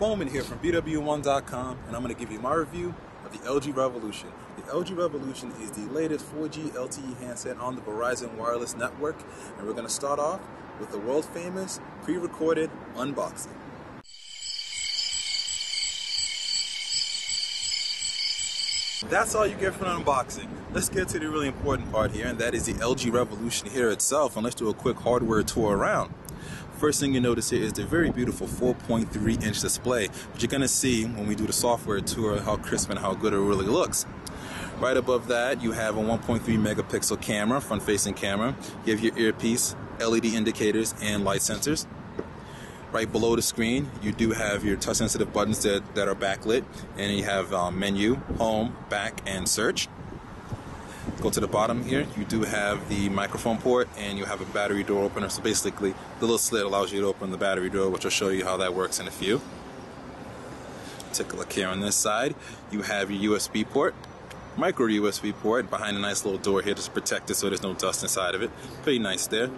BWOne here from BWOne.com, and I'm going to give you my review of the LG Revolution. The LG Revolution is the latest 4G LTE handset on the Verizon wireless network, and we're going to start off with the world famous pre-recorded unboxing. That's all you get for an unboxing. Let's get to the really important part here, and that is the LG Revolution here itself, and let's do a quick hardware tour around. First thing you notice here is the very beautiful 4.3-inch display, but you're going to see when we do the software tour how crisp and how good it really looks. Right above that, you have a 1.3 megapixel camera, front-facing camera. You have your earpiece, LED indicators, and light sensors. Right below the screen, you do have your touch-sensitive buttons that are backlit, and you have menu, home, back, and search. Go to the bottom here, you do have the microphone port, and you have a battery door opener. So basically, the little slit allows you to open the battery door, which I'll show you how that works in a few. Take a look here on this side. You have your USB port, micro USB port, behind a nice little door here to protect it so there's no dust inside of it. Pretty nice there.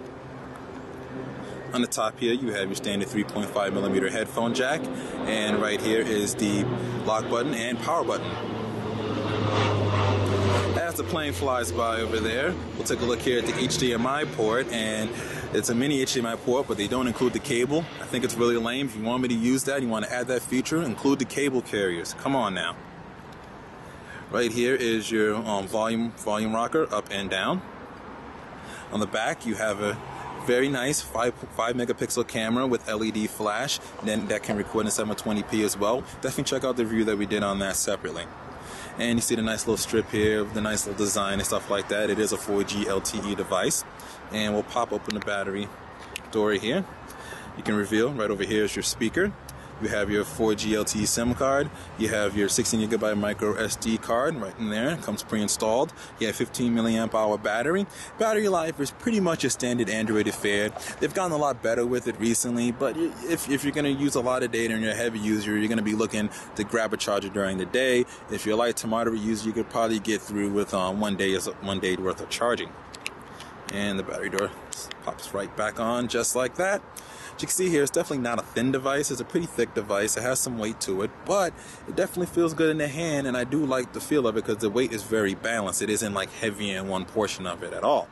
On the top here, you have your standard 3.5mm headphone jack, and right here is the lock button and power button. As the plane flies by over there, we'll take a look here at the HDMI port, and it's a mini HDMI port, but they don't include the cable. I think it's really lame. If you want me to use that, you want to add that feature, include the cable carriers. Come on now. Right here is your volume rocker, up and down. On the back, you have a very nice 5 megapixel camera with LED flash, and then that can record in 720p as well. Definitely check out the review that we did on that separately. And you see the nice little strip here, the nice little design and stuff like that. It is a 4G LTE device. And we'll pop open the battery door here. You can reveal right over here is your speaker. You have your 4G LTE SIM card. You have your 16GB micro SD card right in there. It comes pre-installed. You have 15 milliamp hour battery. Battery life is pretty much a standard Android affair. They've gotten a lot better with it recently, but if you're going to use a lot of data and you're a heavy user, you're going to be looking to grab a charger during the day. If you're a light to moderate user, you could probably get through with one day worth of charging. And the battery door pops right back on just like that. As you can see here, it's definitely not a thin device. It's a pretty thick device. It has some weight to it, but it definitely feels good in the hand, and I do like the feel of it because the weight is very balanced. It isn't like heavy in one portion of it at all.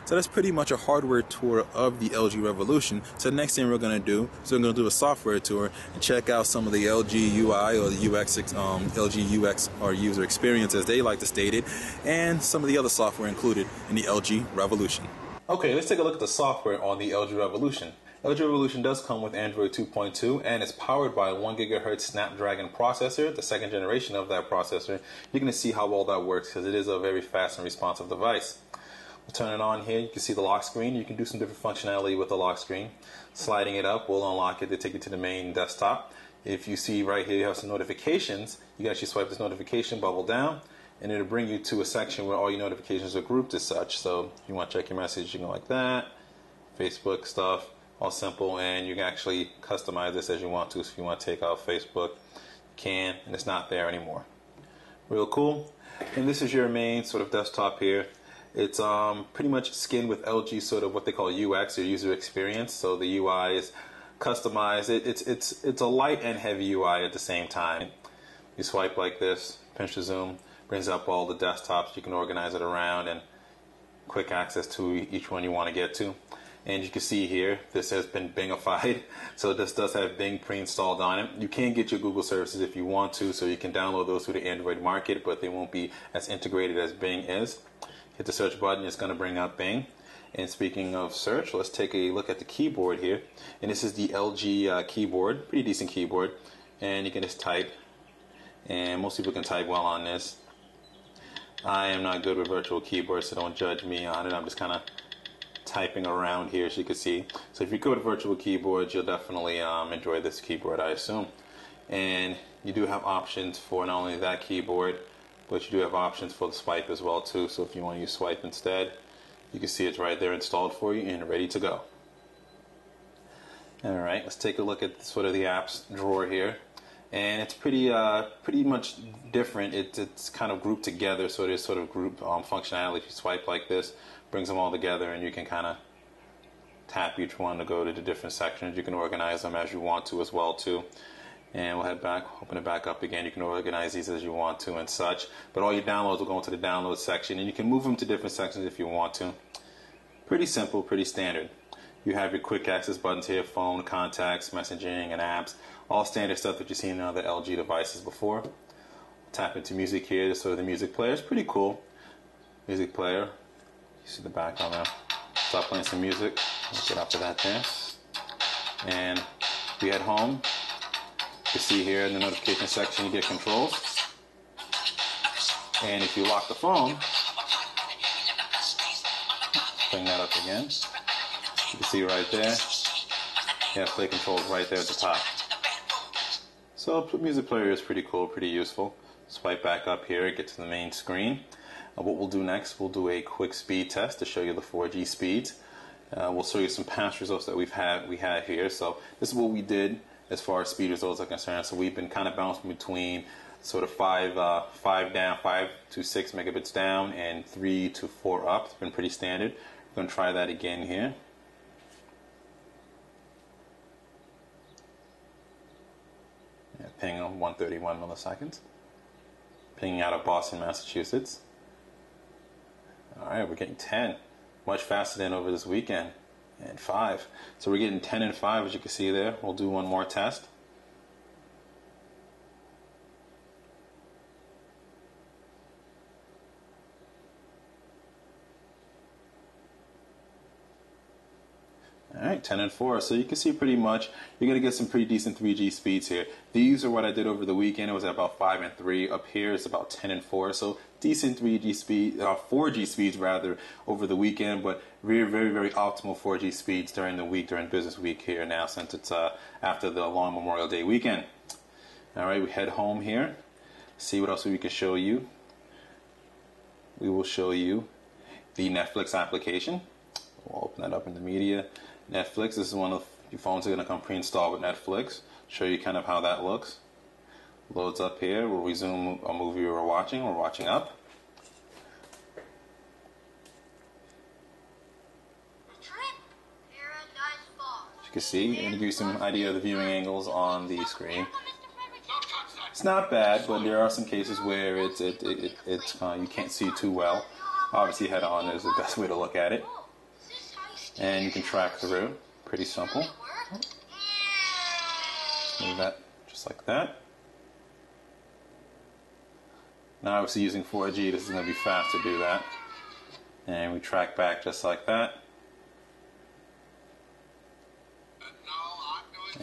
So that's pretty much a hardware tour of the LG Revolution. So the next thing we're going to do is we're going to do a software tour and check out some of the LG UI or the LG UX or user experience as they like to state it, and some of the other software included in the LG Revolution. Okay, let's take a look at the software on the LG Revolution. LG Revolution does come with Android 2.2, and it's powered by a 1 GHz Snapdragon processor, the second generation of that processor. You're going to see how well that works because it is a very fast and responsive device. We'll turn it on here. You can see the lock screen. You can do some different functionality with the lock screen. Sliding it up will unlock it to take you to the main desktop. If you see right here you have some notifications, you can actually swipe this notification bubble down, and it'll bring you to a section where all your notifications are grouped as such. So if you want to check your message, you can go like that. Facebook stuff. All simple, and you can actually customize this as you want to. So if you want to take out Facebook, you can, and it's not there anymore. Real cool. And this is your main sort of desktop here. It's pretty much skinned with LG sort of what they call UX or user experience. So the UI is customized. It's a light and heavy UI at the same time. You swipe like this, pinch to zoom, brings up all the desktops. You can organize it around and quick access to each one you want to get to. And you can see here, this has been Bingified. So this does have Bing pre-installed on it. You can get your Google services if you want to, so you can download those through the Android market, but they won't be as integrated as Bing is. Hit the search button, it's going to bring up Bing. And speaking of search, let's take a look at the keyboard here. And this is the LG keyboard, pretty decent keyboard. And you can just type, and most people can type well on this. I am not good with virtual keyboards, so don't judge me on it. I'm just kind of typing around here, as you can see. So if you go to virtual keyboards, you'll definitely enjoy this keyboard, I assume. And you do have options for not only that keyboard, but you do have options for the swipe as well too. So if you want to use swipe instead, you can see it's right there installed for you and ready to go. Alright, let's take a look at sort of the apps drawer here. And it's pretty much different. It's kind of grouped together, so there's sort of group functionality. If you swipe like this, brings them all together, and you can kind of tap each one to go to the different sections. You can organize them as you want to as well too. And we'll head back, open it back up again. You can organize these as you want to and such. But all your downloads will go into the download section, and you can move them to different sections if you want to. Pretty simple, pretty standard. You have your quick access buttons here, phone, contacts, messaging, and apps. All standard stuff that you've seen in other LG devices before. Tap into music here, just sort of the music player. It's pretty cool. Music player. You see the background now. Start playing some music. Let's get up to that there. And if you head home, you see here in the notification section you get controls. And if you lock the phone, bring that up again. You can see right there, you have play controls right there at the top. So music player is pretty cool, pretty useful. Swipe back up here, get to the main screen. What we'll do next, we'll do a quick speed test to show you the 4G speeds. We'll show you some past results that we had here. So this is what we did as far as speed results are concerned. So we've been kind of bouncing between sort of 5 to 6 megabits down and 3 to 4 up. It's been pretty standard. We're going to try that again here. Yeah, ping on 131 milliseconds. Pinging out of Boston, Massachusetts. Alright, we're getting 10. Much faster than over this weekend. And 5. So we're getting 10 and 5 as you can see there. We'll do one more test. Alright, 10 and 4. So you can see pretty much you're going to get some pretty decent 3G speeds here. These are what I did over the weekend. It was at about 5 and 3. Up here it's about 10 and 4. So decent 3G speed, 4G speeds rather, over the weekend, but very, very, very optimal 4G speeds during the week, during business week here now, since it's after the long Memorial Day weekend. Alright, we head home here. See what else we can show you. We will show you the Netflix application. We'll open that up in the media. Netflix, this is one of your phones that are going to come pre-installed with Netflix. Show you kind of how that looks. Loads up here. We'll resume a movie we were watching. We're watching up. As you can see, and to give you some idea of the viewing angles on the screen. It's not bad, but there are some cases where you can't see too well. Obviously, head on is the best way to look at it. And you can track through. Pretty simple. Move that just like that. Now obviously using 4G, this is going to be fast to do that. And we track back just like that.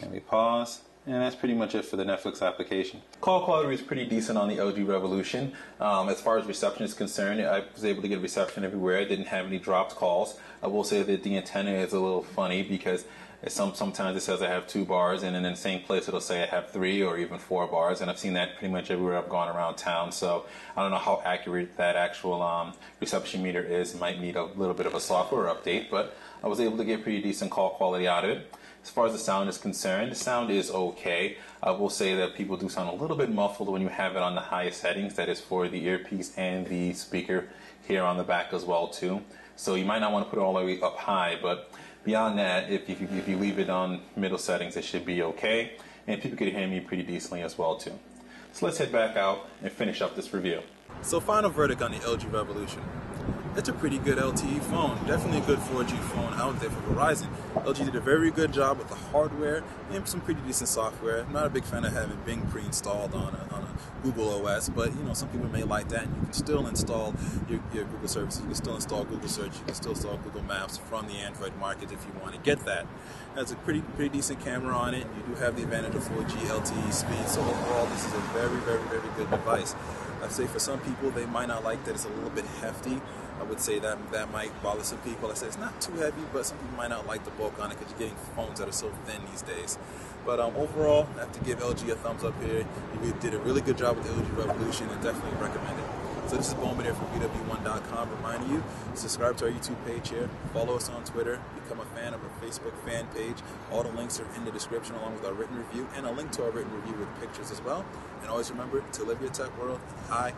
And we pause. And that's pretty much it for the Netflix application. Call quality is pretty decent on the LG Revolution. As far as reception is concerned, I was able to get reception everywhere. I didn't have any dropped calls. I will say that the antenna is a little funny because sometimes it says I have 2 bars, and in the same place it'll say I have 3 or even 4 bars, and I've seen that pretty much everywhere I've gone around town. So I don't know how accurate that actual reception meter is. It might need a little bit of a software update, but I was able to get pretty decent call quality out of it. As far as the sound is concerned, the sound is okay. I will say that people do sound a little bit muffled when you have it on the highest settings. That is for the earpiece and the speaker here on the back as well too. So you might not want to put it all the way up high, but beyond that, if you leave it on middle settings, it should be okay. And people can hear me pretty decently as well too. So let's head back out and finish up this review. So final verdict on the LG Revolution. It's a pretty good LTE phone, definitely a good 4G phone out there for Verizon. LG did a very good job with the hardware and some pretty decent software. I'm not a big fan of having Bing pre-installed on a Google OS, but you know, some people may like that, and you can still install your Google services. You can still install Google Search, you can still install Google Maps from the Android market if you want to get that. It has a pretty decent camera on it. You do have the advantage of 4G LTE speed, so overall this is a very, very, very good device. I'd say for some people, they might not like that it's a little bit hefty. I would say that might bother some people. I say it's not too heavy, but some people might not like the bulk on it because you're getting phones that are so thin these days. But overall, I have to give LG a thumbs up here. You did a really good job with the LG Revolution and definitely recommend it. So this is Bowman here from BWOne.com, reminding you, subscribe to our YouTube page here, follow us on Twitter, become a fan of our Facebook fan page. All the links are in the description along with our written review and a link to our written review with pictures as well. And always remember to live your tech world high